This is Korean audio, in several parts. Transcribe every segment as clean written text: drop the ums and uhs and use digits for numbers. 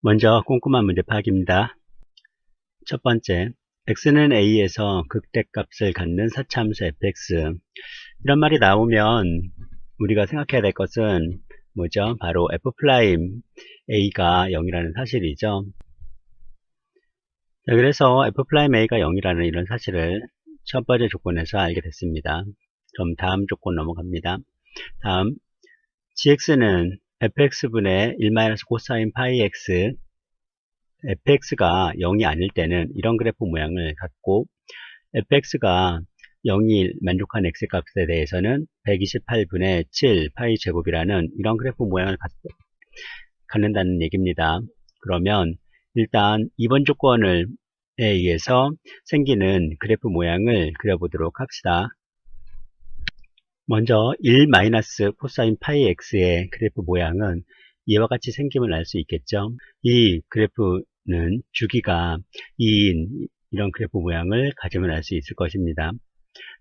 먼저 꼼꼼한 문제 파악입니다. 첫 번째, x는 a에서 극대값을 갖는 사차함수 fx. 이런 말이 나오면 우리가 생각해야 될 것은 뭐죠? 바로 f'a가 0이라는 사실이죠. 자, 그래서 f'a가 0이라는 이런 사실을 첫 번째 조건에서 알게 됐습니다. 그럼 다음 조건 넘어갑니다. 다음, gx는 fx분의 1-코사인 파이 x, fx가 0이 아닐 때는 이런 그래프 모양을 갖고, fx가 0이 만족한 x값에 대해서는 128분의 7 파이 제곱이라는 이런 그래프 모양을 갖는다는 얘기입니다. 그러면 일단 이번 조건에 의해서 생기는 그래프 모양을 그려보도록 합시다. 먼저 1-코사인 파이 x의 그래프 모양은 이와 같이 생김을 알 수 있겠죠. 이 그래프는 주기가 2인 이런 그래프 모양을 가지면 알 수 있을 것입니다.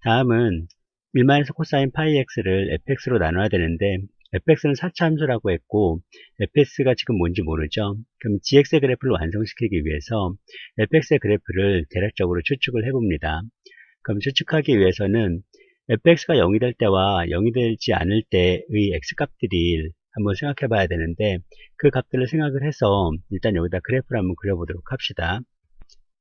다음은 1-코사인 파이 x를 fx로 나눠야 되는데 fx는 사차함수라고 했고 fx가 지금 뭔지 모르죠. 그럼 gx의 그래프를 완성시키기 위해서 fx의 그래프를 대략적으로 추측을 해봅니다. 그럼 추측하기 위해서는 fx가 0이 될 때와 0이 되지 않을 때의 x값들이 한번 생각해 봐야 되는데 그 값들을 생각을 해서 일단 여기다 그래프를 한번 그려보도록 합시다.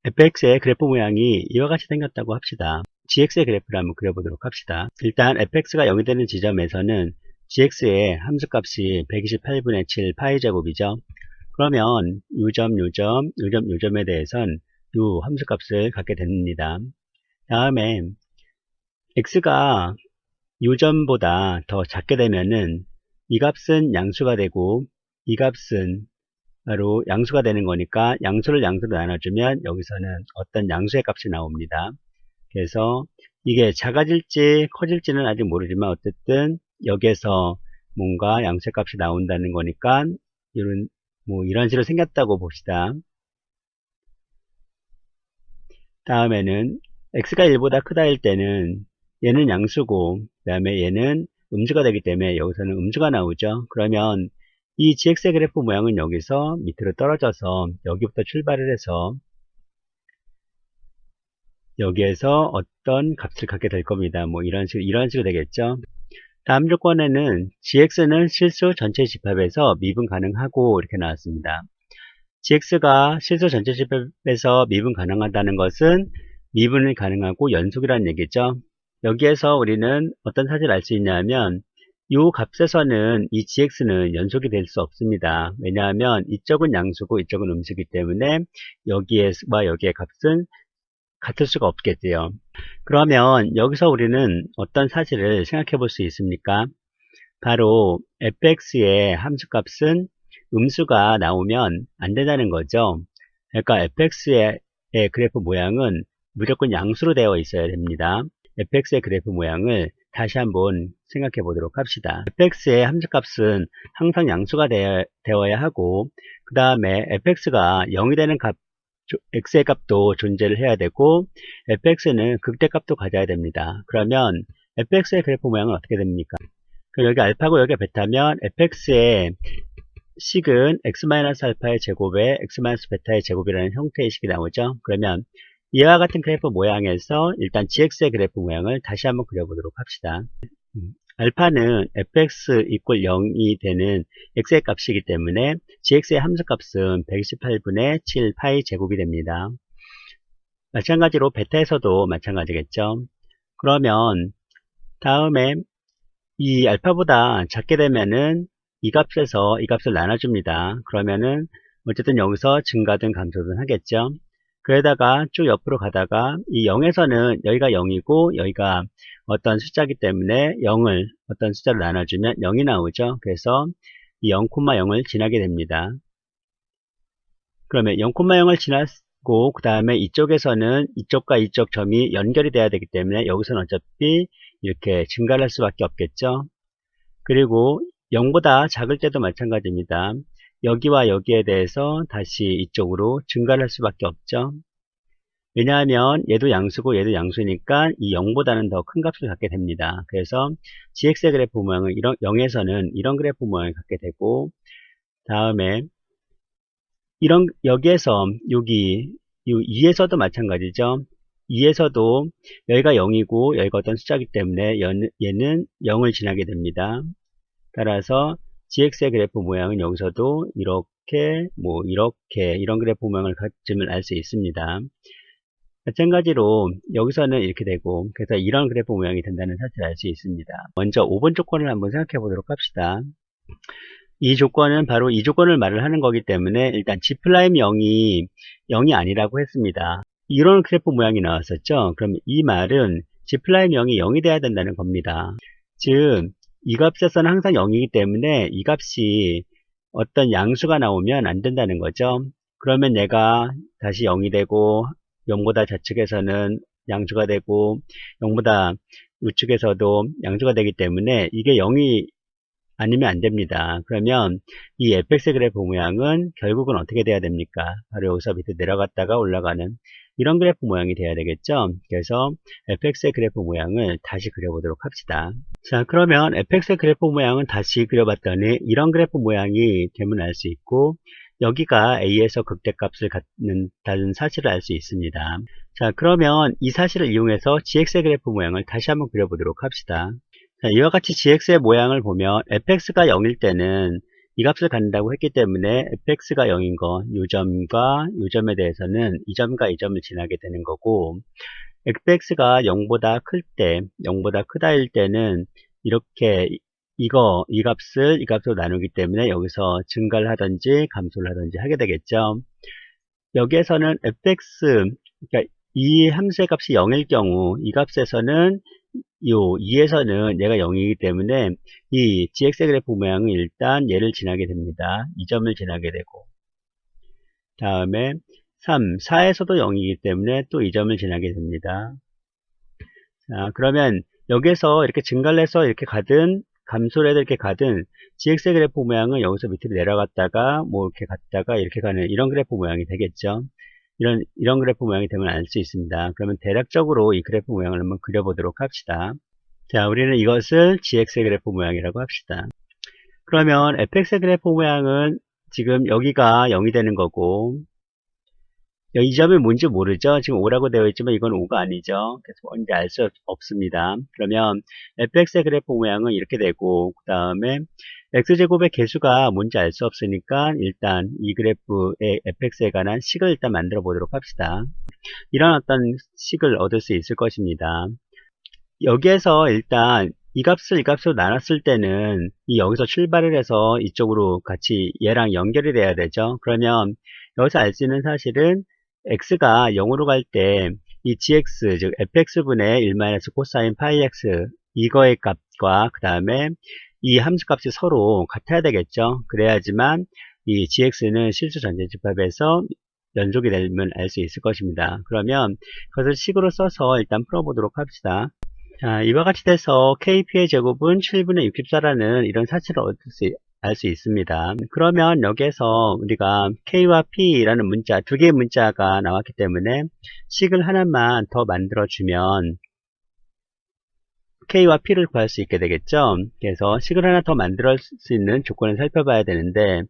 fx의 그래프 모양이 이와 같이 생겼다고 합시다. gx의 그래프를 한번 그려보도록 합시다. 일단 fx가 0이 되는 지점에서는 gx의 함수값이 128분의 7 파이 제곱이죠. 그러면 요점에 대해선 요 함수값을 갖게 됩니다. 다음에 x가 요점보다 더 작게 되면은 이 값은 양수가 되고 이 값은 바로 양수가 되는 거니까 양수를 양수로 나눠주면 여기서는 어떤 양수의 값이 나옵니다. 그래서 이게 작아질지 커질지는 아직 모르지만 어쨌든 여기에서 뭔가 양수의 값이 나온다는 거니까 이런 식으로 생겼다고 봅시다. 다음에는 x가 1보다 크다일 때는 얘는 양수고 그 다음에 얘는 음수가 되기 때문에 여기서는 음수가 나오죠. 그러면 이 gx의 그래프 모양은 여기서 밑으로 떨어져서 여기부터 출발을 해서 여기에서 어떤 값을 갖게 될 겁니다. 뭐 이런 식으로 되겠죠. 다음 조건에는 gx는 실수 전체 집합에서 미분 가능하고 이렇게 나왔습니다. gx가 실수 전체 집합에서 미분 가능하다는 것은 미분이 가능하고 연속이라는 얘기죠. 여기에서 우리는 어떤 사실을 알 수 있냐면 이 값에서는 이 gx는 연속이 될 수 없습니다. 왜냐하면 이쪽은 양수고 이쪽은 음수이기 때문에 여기에와 여기의 값은 같을 수가 없겠지요. 그러면 여기서 우리는 어떤 사실을 생각해 볼 수 있습니까? 바로 fx의 함수값은 음수가 나오면 안 된다는 거죠. 그러니까 fx의 그래프 모양은 무조건 양수로 되어 있어야 됩니다. fx의 그래프 모양을 다시 한번 생각해 보도록 합시다. fx의 함수값은 항상 양수가 되어야 하고 그 다음에 fx가 0이 되는 x의 값도 존재를 해야 되고 fx는 극대값도 가져야 됩니다. 그러면 fx의 그래프 모양은 어떻게 됩니까? 그럼 여기 알파고 여기 베타면 fx의 식은 x-알파의 제곱에 x-베타의 제곱이라는 형태의 식이 나오죠. 그러면 이와 같은 그래프 모양에서 일단 gx의 그래프 모양을 다시 한번 그려보도록 합시다. 알파는 fx 이퀄 0이 되는 x의 값이기 때문에 gx의 함수값은 128분의 7 파이 제곱이 됩니다. 마찬가지로 베타에서도 마찬가지겠죠. 그러면 다음에 이 알파보다 작게 되면은 이 값에서 이 값을 나눠줍니다. 그러면은 어쨌든 여기서 증가든 감소든 하겠죠. 그러다가 쭉 옆으로 가다가 이 0에서는 여기가 0이고 여기가 어떤 숫자이기 때문에 0을 어떤 숫자로 나눠주면 0이 나오죠. 그래서 이 0,0을 지나게 됩니다. 그러면 0,0을 지났고 그 다음에 이쪽에서는 이쪽과 이쪽 점이 연결이 돼야 되기 때문에 여기서는 어차피 이렇게 증가를 할 수밖에 없겠죠. 그리고 0보다 작을 때도 마찬가지입니다. 여기와 여기에 대해서 다시 이쪽으로 증가를 할 수밖에 없죠. 왜냐하면 얘도 양수고 얘도 양수니까 이 0보다는 더 큰 값을 갖게 됩니다. 그래서 gx의 그래프 모양은 0에서는 이런 그래프 모양을 갖게 되고 다음에 여기에서 이 2에서도 마찬가지죠. 2에서도 여기가 0이고 여기가 어떤 숫자이기 때문에 얘는 0을 지나게 됩니다. 따라서 gx의 그래프 모양은 여기서도 이렇게 이렇게 이런 그래프 모양을 가짐을 알 수 있습니다. 마찬가지로 여기서는 이렇게 되고, 그래서 이런 그래프 모양이 된다는 사실을 알 수 있습니다. 먼저 5번 조건을 한번 생각해 보도록 합시다. 이 조건은 바로 이 조건을 말을 하는 거기 때문에 일단 G'0이 0이 아니라고 했습니다. 이런 그래프 모양이 나왔었죠. 그럼 이 말은 G'0이 0이 돼야 된다는 겁니다. 즉, 이 값에서는 항상 0이기 때문에 이 값이 어떤 양수가 나오면 안 된다는 거죠. 그러면 얘가 다시 0이 되고 0보다 좌측에서는 양수가 되고 0보다 우측에서도 양수가 되기 때문에 이게 0이 아니면 안 됩니다. 그러면 이 fx의 그래프 모양은 결국은 어떻게 돼야 됩니까? 바로 여기서 밑에 내려갔다가 올라가는 이런 그래프 모양이 돼야 되겠죠. 그래서 fx의 그래프 모양을 다시 그려보도록 합시다. 자, 그러면 fx의 그래프 모양은 다시 그려봤더니 이런 그래프 모양이 되면 알 수 있고, 여기가 a에서 극대값을 갖는다는 사실을 알 수 있습니다. 자, 그러면 이 사실을 이용해서 gx의 그래프 모양을 다시 한번 그려보도록 합시다. 자, 이와 같이 gx의 모양을 보면 fx가 0일 때는 이 값을 갖는다고 했기 때문에 fx가 0인 거, 이 점과 이 점에 대해서는 이 점과 이 점을 지나게 되는 거고, fx가 0보다 클 때, 0보다 크다일 때는 이렇게 이 값으로 나누기 때문에 여기서 증가를 하든지 감소를 하든지 하게 되겠죠. 여기에서는 fx, 그러니까 이 함수의 값이 0일 경우 이 값에서는 2에서는 얘가 0이기 때문에 이 gx의 그래프 모양은 일단 얘를 지나게 됩니다. 이 점을 지나게 되고, 다음에 4에서도 0이기 때문에 또 이 점을 지나게 됩니다. 자, 그러면 여기에서 이렇게 증가를 해서 이렇게 가든 감소를 해서 이렇게 가든 gx의 그래프 모양은 여기서 밑으로 내려갔다가 이렇게 갔다가 이렇게 가는 이런 그래프 모양이 되겠죠. 이런 그래프 모양이 되면 알 수 있습니다. 그러면 대략적으로 이 그래프 모양을 한번 그려보도록 합시다. 자, 우리는 이것을 gx의 그래프 모양이라고 합시다. 그러면 fx의 그래프 모양은 지금 여기가 0이 되는 거고, 이 점이 뭔지 모르죠. 지금 5라고 되어 있지만 이건 5가 아니죠. 그래서 뭔지 알 수 없습니다. 그러면 fx의 그래프 모양은 이렇게 되고, 그 다음에 x제곱의 개수가 뭔지 알 수 없으니까 일단 이 그래프의 fx에 관한 식을 일단 만들어 보도록 합시다. 이런 어떤 식을 얻을 수 있을 것입니다. 여기에서 일단 이 값으로 나눴을 때는 여기서 출발을 해서 이쪽으로 같이 얘랑 연결이 돼야 되죠. 그러면 여기서 알 수 있는 사실은 x가 0으로 갈 때 이 gx, 즉 fx분의 1 코사인 파이 x 이거의 값과 그 다음에 이 함수 값이 서로 같아야 되겠죠. 그래야지만 이 gx는 실수 전체 집합에서 연속이 되면 알 수 있을 것입니다. 그러면 그것을 식으로 써서 일단 풀어보도록 합시다. 자, 이와 같이 돼서 kp의 제곱은 7분의 64라는 이런 사실을 알 수 있습니다. 그러면 여기에서 우리가 k와 p라는 문자, 두 개의 문자가 나왔기 때문에 식을 하나만 더 만들어주면 k와 p를 구할 수 있게 되겠죠. 그래서 식을 하나 더 만들 수 있는 조건을 살펴봐야 되는데,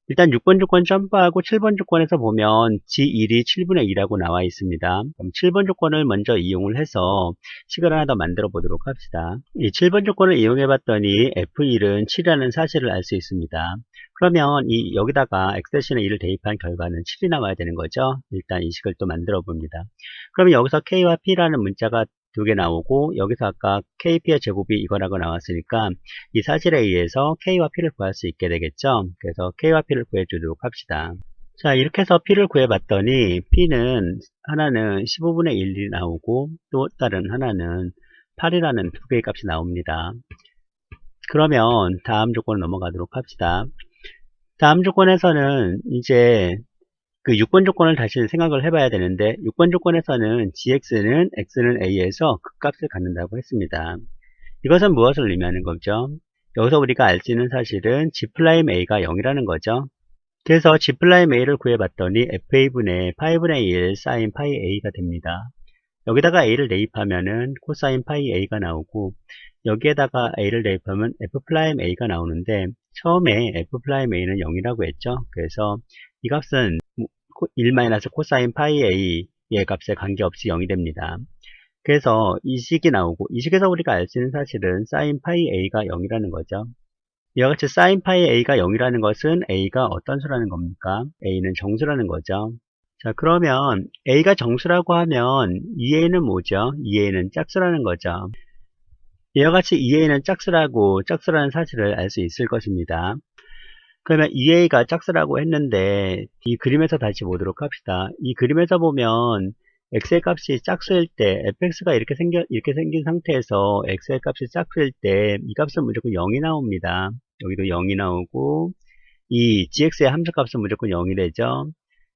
일단 6번 조건 점프하고 7번 조건에서 보면 G1이 7분의 2라고 나와 있습니다. 그럼 7번 조건을 먼저 이용을 해서 식을 하나 더 만들어 보도록 합시다. 이 7번 조건을 이용해 봤더니 F1은 7이라는 사실을 알 수 있습니다. 그러면 여기다가 x 대신에 2를 대입한 결과는 7이 나와야 되는 거죠. 일단 이 식을 또 만들어 봅니다. 그러면 여기서 K와 P라는 문자가 두 개 나오고, 여기서 아까 KP의 제곱이 이거라고 나왔으니까 이 사실에 의해서 K와 P를 구할 수 있게 되겠죠. 그래서 K와 P를 구해주도록 합시다. 자, 이렇게 해서 P를 구해봤더니 P는 하나는 15분의 1이 나오고 또 다른 하나는 8이라는 두 개의 값이 나옵니다. 그러면 다음 조건을 넘어가도록 합시다. 다음 조건에서는 이제 그 6번 조건을 다시 생각을 해봐야 되는데, 6번 조건에서는 gx는 x는 a에서 극값을 갖는다고 했습니다. 이것은 무엇을 의미하는 거죠? 여기서 우리가 알 수 있는 사실은 g'a가 0이라는 거죠. 그래서 g'a를 구해봤더니 fa분의 파이분의 1 사인 파이 a가 됩니다. 여기다가 a를 대입하면은 코사인 파이 a가 나오고, 여기에다가 a를 대입하면 f'a가 나오는데, 처음에 f'a는 0이라고 했죠. 그래서 이 값은 1-코사인 파이 A의 값에 관계없이 0이 됩니다. 그래서 이 식이 나오고, 이 식에서 우리가 알 수 있는 사실은 사인 파이 A가 0이라는 거죠. 이와 같이 사인 파이 A가 0이라는 것은 A가 어떤 수라는 겁니까? A는 정수라는 거죠. 자, 그러면 A가 정수라고 하면 2A는 뭐죠? 2A는 짝수라는 거죠. 이와 같이 2A는 짝수라는 사실을 알 수 있을 것입니다. 그러면 2A가 짝수라고 했는데 이 그림에서 다시 보도록 합시다. 이 그림에서 보면 x의 값이 짝수일 때 fx가 이렇게 생긴 상태에서 x의 값이 짝수일 때 이 값은 무조건 0이 나옵니다. 여기도 0이 나오고 이 gx의 함수값은 무조건 0이 되죠.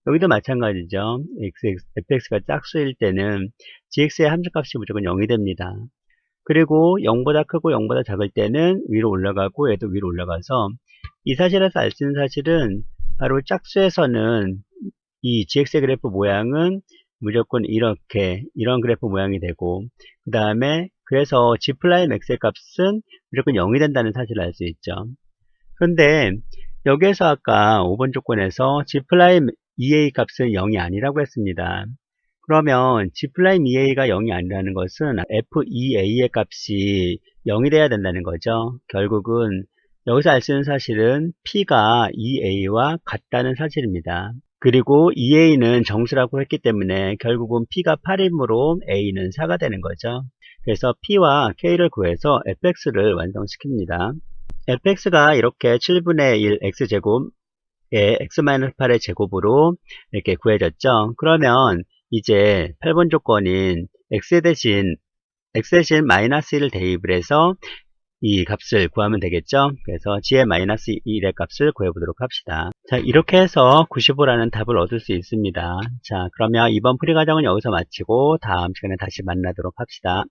여기도 마찬가지죠. fx가 짝수일 때는 gx의 함수값이 무조건 0이 됩니다. 그리고 0보다 크고 0보다 작을 때는 위로 올라가고 얘도 위로 올라가서 이 사실에서 알 수 있는 사실은 바로 짝수에서는 이 gx의 그래프 모양은 무조건 이런 그래프 모양이 되고 그 다음에 그래서 g'x의 값은 무조건 0이 된다는 사실을 알 수 있죠. 그런데 여기에서 아까 5번 조건에서 g'EA 값은 0이 아니라고 했습니다. 그러면 g'EA가 0이 아니라는 것은 FEA의 값이 0이 돼야 된다는 거죠. 결국은 여기서 알 수 있는 사실은 P가 EA와 같다는 사실입니다. 그리고 EA는 정수라고 했기 때문에 결국은 P가 8이므로 A는 4가 되는 거죠. 그래서 P와 K를 구해서 fx를 완성시킵니다. fx가 이렇게 7분의 1 x제곱에 x-8의 제곱으로 이렇게 구해졌죠. 그러면 이제 8번 조건인 x 대신 마이너스 1을 대입을 해서 이 값을 구하면 되겠죠. 그래서 g의 마이너스 1의 값을 구해보도록 합시다. 자, 이렇게 해서 95라는 답을 얻을 수 있습니다. 자, 그러면 이번 풀이 과정은 여기서 마치고 다음 시간에 다시 만나도록 합시다.